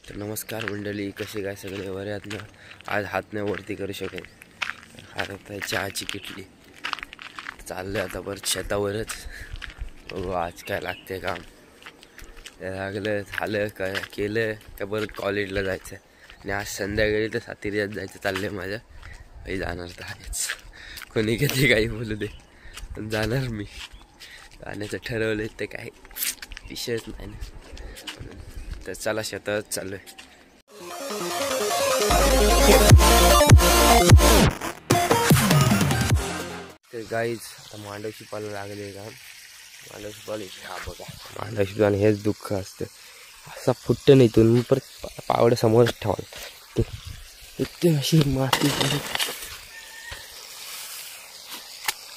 तर नमस्कार मंडळी, कसे काय सगळे बरे आहेत ना? आज हात नाही वरती करू शकत, हात आहे चहाची किटली. चाललं आता परत शेतावरच, बघू आज काय लागते काम. लागलं झालं काय केलं का परत कॉलेजला जायचं. आणि आज संध्याकाळी तर सातिऱ्यात जायचं चाललंय माझ्या. काही जाणार तर आहेच, कोणी किती काही बोलू दे पण जाणार मी. जाण्याचं ठरवलं तर काही विषयच नाही ना. तर चला शेतात चालू आहे. तर गाईज आता मांडवशी पाला लागले काम. मांडवशी पाले हा बघा, मांडवशी पाणी हेच दुःख असतं. असा फुट्ट नाही इथून परत पावड्या समोरच ठेवाल इतकी अशी माती.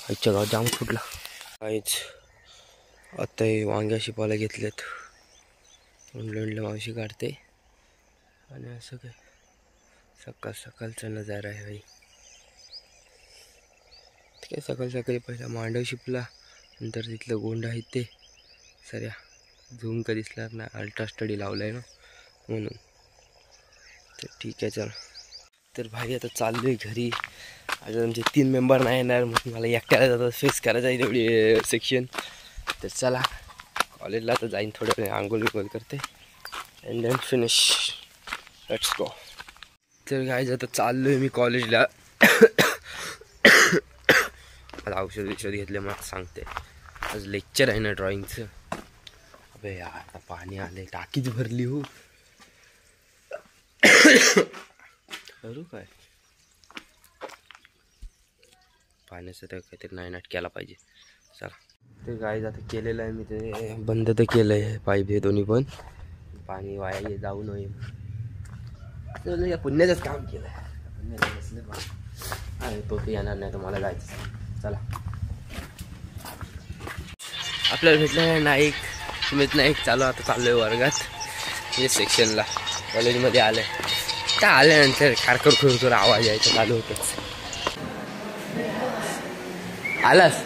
आजच्या गावात जाम फुटला. काहीच आता हे वांग्याशी पाला घेतलेत, म्हणलं मावशी काढते. आणि असं काय सकाळ सकाळचा नजारा आहे भाई. काय सकाळ सकाळी पहिला मांडव शिपला, नंतर तिथलं गोंड आहे ते सऱ्या झूम का दिसणार ना, अल्ट्रा स्टडी लावलाय ना म्हणून. तर ठीक आहे चल. तर भाई आता चाललोय घरी. आज आमचे 3 मेंबर नाही येणार म्हणून मला एकट्याला जाता फेस करायचं आहे तेवढी सेक्शन. तर चला कॉलेजला आता जाईन, थोड्या वेळ आंघोळ बिंघोळ करते and then finish. Let's go. तर गाईज आता चाललोय मी कॉलेजला. आता औषध घेतले मला सांगते. आज लेक्चर आहे ना ड्रॉइंगचं. अबे यार आता पाणी आले, टाकीच भरली हो. करू काय पाण्याचं तर काहीतरी नायनाट केला पाहिजे. चला. ते गाईज आता केलेलं आहे मी, ते बंद तर केलं आहे पाईप हे दोन्ही पण. पाणी वाया जाऊ नये तर या पुण्याचंच काम केलं आहे. पुण्याचं नसलं आणि तो येणार नाही तर मला जायचं. चला. आपल्याला भेटलं नाईक, सुमित नाईक. चालू आता चाललोय वर्गात, म्हणजे सेक्शनला. कॉलेजमध्ये आलं आहे तर आल्यानंतर खारखर खुरखुर आवाज यायचा चालू होतच. आलास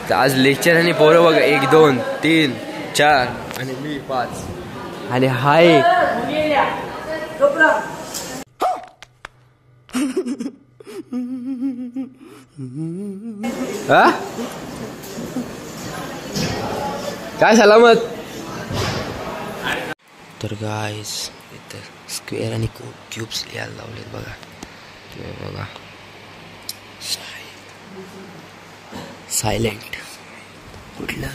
तर आज लेक्चर आणि पोरं बघा 1 2 3 4 आणि मी 5 आणि हाय. काय सलामत. तर गाईस इथं स्क्वेअर आणि क्यूब्स लिहायला लावलेत बघा. ते बघा सायलेंट कुठलं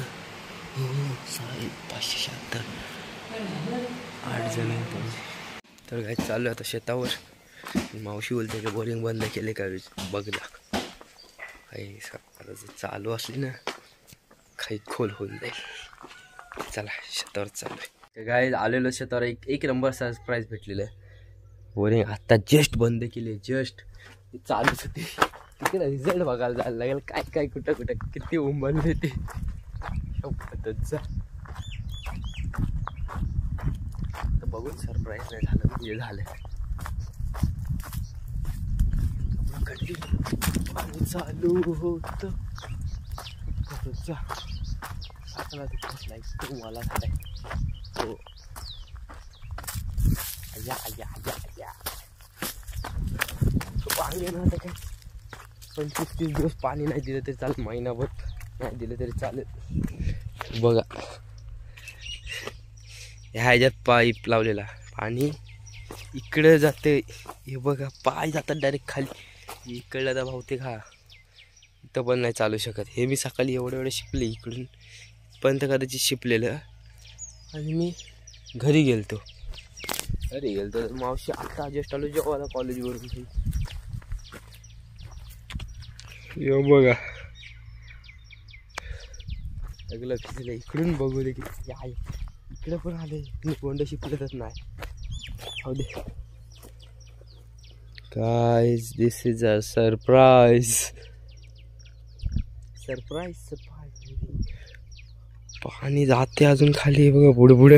हो साईल 576 8 जण. तर काय चालू आता शेतावर. मावशी बोलते की बोरिंग बंद केले का बघला. काही आता चालू असली ना काही खोल होऊन जाईल. चला शेतावर चालू आहे. काय आलेलो शेतावर एक नंबर सरप्राईज भेटलेलं आहे. बोरिंग आत्ता जस्ट बंद केले, जस्ट चालूच होते. तिकडे रिझल्ट बघायला जायला लागेल. काय काय कुठं कुठं किती उंबरले ते बघून सरप्राईज नाही झालं म्हणजे झालं. पाणी चालू होत मला हो. या या या या पाणी ना आता काय 25-30 दिवस पाणी नाही दिलं तरी चालेल, महिनाभर नाही दिलं तरी चालेल. बघा ह्या ह्याच्यात पाईप लावलेला, पाणी इकडं जाते. हे बघा पाय जातात डायरेक्ट खाली. इकडला तर बहुतेक हा इथं पण नाही चालू शकत. हे मी सकाळी एवढे शिपले इकडून पण तर कदाचित शिपलेलं. आणि मी घरी गेलतो तर मावशी आता जस्ट आलो जेव्हा कॉलेजवरून. यो बघा सगळं फिरलं. इकडून बघू दे की इकडे पण आले. मी कोंड शिकलेतच नाही. हो दे guys, this is a surprise. पाणी जाते अजून खाली बघा पुढे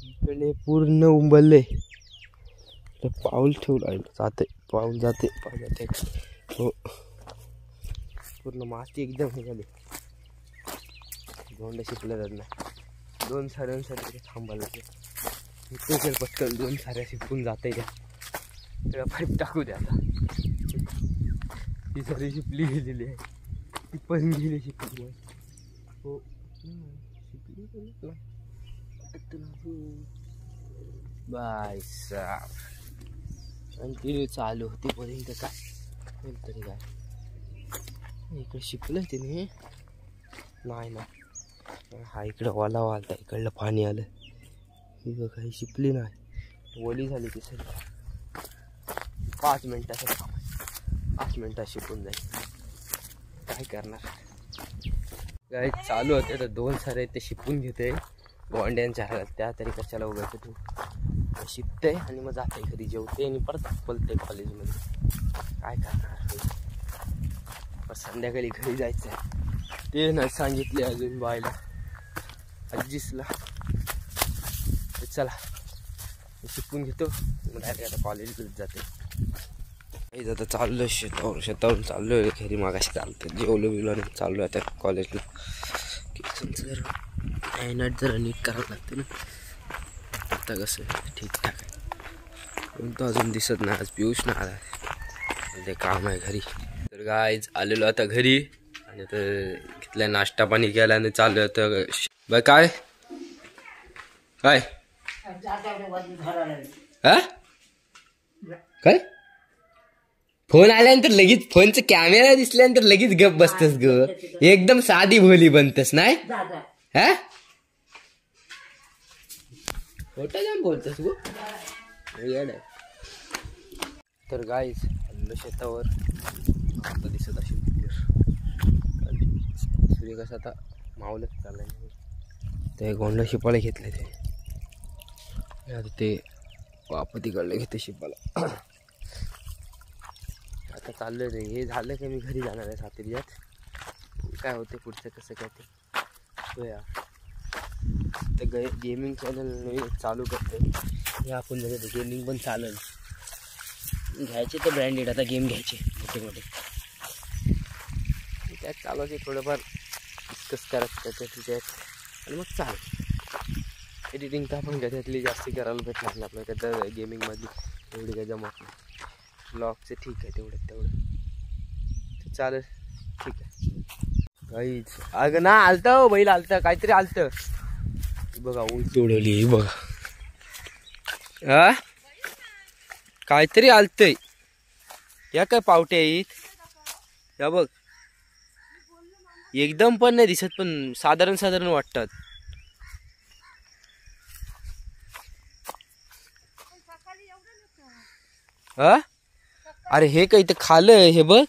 इकडे पूर्ण उंबलले. पाऊल ठेवलं जाते, पाऊल जाते हो. पूर्ण माती एकदम हे झाली. गोंड शिकले जात नाही. 2 साऱ्यांसाठी थांबायला लागेल. पटकन 2 साऱ्या शिपून जाते त्या त्याला पाईप टाकू द्या. आता ती सारी शिपली गेलेली आहे, ती पण गेली शिपली. हो शिपली बाय साब. कंटिन्यू चालू होती पर्यंत काय तरी काय इकडे शिकलं तिने नाही ना. हा इकडं ओला वालता, इकडलं पाणी आलं. ही काही शिपली नाही, ओली झाली ती सगळी. 5 मिनिटाचं काम, 5 मिनिटात शिकून जाईल. काय करणार काय चालू होते तर 2 सारे ते शिपून घेते गोंड्यांच्या हातात. त्या तरी कशाला उगायचं तू शिकते आणि मग जाते घरी, जेवते आणि परत बोलते कॉलेजमध्ये. काय करणार पण संध्याकाळी घरी जायचं आहे. ते नाही सांगितले अजून बायला आजीसला. चला शिकून घेतो मग डायरेक्ट आता कॉलेजकडे जाते. आता चाललो शेतावरून चाललो घरी. मागाशी चालतं जेवलो बिवलो आणि चाललो आता कॉलेजला. नाईट जरा नीट करावं लागते ना. आता कसं ठीकठाक आहे, कोणतं अजून दिसत नाही. आज पियुष ना आला, ते काम आहे घरी. तर गाईज आलेलो आता घरी आणि तर घेतल्या नाश्ता पाणी केला आणि चाललो आता. बाय काय काय हा काय फोन आल्यानंतर लगेच फोनचा कॅमेरा दिसल्यानंतर लगेच गप बसतस ग. एकदम साधी भोली बनतस नाही हा. खोटा जाम बोलतस गो. तर गाईज शेतावर आता दिसत असेल सूर्य कसा आता मावलच चाललाय. ते गोंडा शिपाला घेतले ते आता ते वापतीकडलं घेते शिपाला. आता चाललोय रे. हे झालं की मी घरी जाणार आहे सातिर्यात. काय होते पुढचं कसं काय ते बघूया. तर गेमिंग चॅनल नवीन चालू करते हे आपण. गेमिंग पण चालेल घ्यायचे तर ब्रँडेड आता गेम घ्यायचे मोठे मोठे. त्यात चालवायचे थोडंफार डिस्कस करायचं त्याच्यात आणि मग चाल. एडिटिंग तर आपण त्यातली जास्ती करायला भेटणार नाही आपल्याला. त्यात गेमिंगमधली एवढी काही जमत नाही. ब्लॉगचं ठीक आहे तेवढं चालेल ठीक आहे. काहीच अगं ना आलतं हो बैल आलतं काहीतरी आलतं बघा. उलटी उडवली बघा. हा काहीतरी आलतंय. या काय पावटे आहेत या बघ. एकदम पण नाही दिसत पण साधारण वाटतात. हा अरे हे काही तर खालं हे बघ.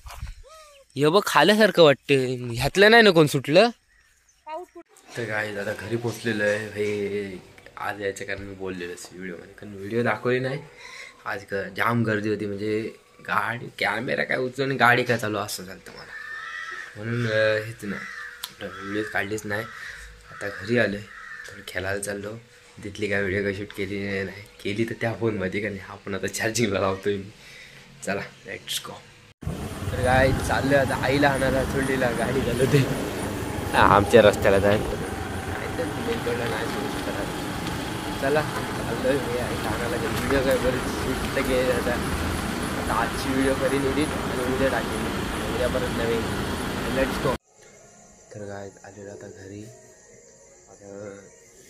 हे बघ खाल्यासारखं वाटतं. ह्यातलं नाही ना कोण सुटलं. तर काय आता घरी पोचलेलं आहे. हे आज यायचं कारण मी बोललेलंच व्हिडिओमध्ये, कारण व्हिडिओ दाखवली नाही आज. जाम गर्दी होती म्हणजे गाडी कॅमेरा काय उचलून गाडी काय चालू असं झालं मला, म्हणून हेच नाही व्हिडिओ काढलीच नाही. आता घरी आलो आहे थोडं खेळायला चाललो. तिथली काय व्हिडिओ काय शूट केली नाही. केली तर त्या फोनमध्ये का नाही. आपण आता चार्जिंगला लावतोय मी. चला लेट्स गो. तर काय चाललं आता आईला आणायला सोडलेला गाडी चालवते आमच्या रस्त्याला जायचं नाही. चला चाललोय मी आईला आणायला. व्हिडिओ काय बरेच शूट तर गेले आता आजची व्हिडिओ करीन एडिट आणि उद्या टाकेन. उद्या परत नवीन लेट्स गो. तर काय आलेलं आता घरी. आता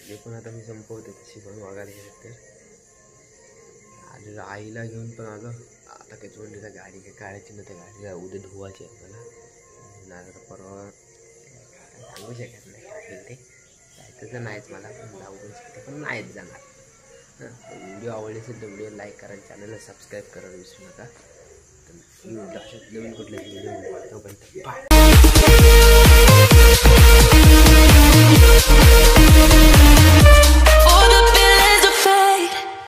जे पण आता मी संपवते तशी पण मागायला गेलं तर आलेलं आईला घेऊन पण आलो. आता काही जोडलेला गाडी काय काढायची ना त्या गाडीला उद्या धुवायची आहे मला. नाही तर परवा सांगू शकत नाही काय ते जायचं तर नाहीच मला पण जाऊ पण शकते पण नाहीच जाणार. व्हिडिओ आवडले असेल तर व्हिडिओ लाईक करा, चॅनलला सबस्क्राईब करायला विसरू नका. तर नवीन कुठले व्हिडिओ बाय.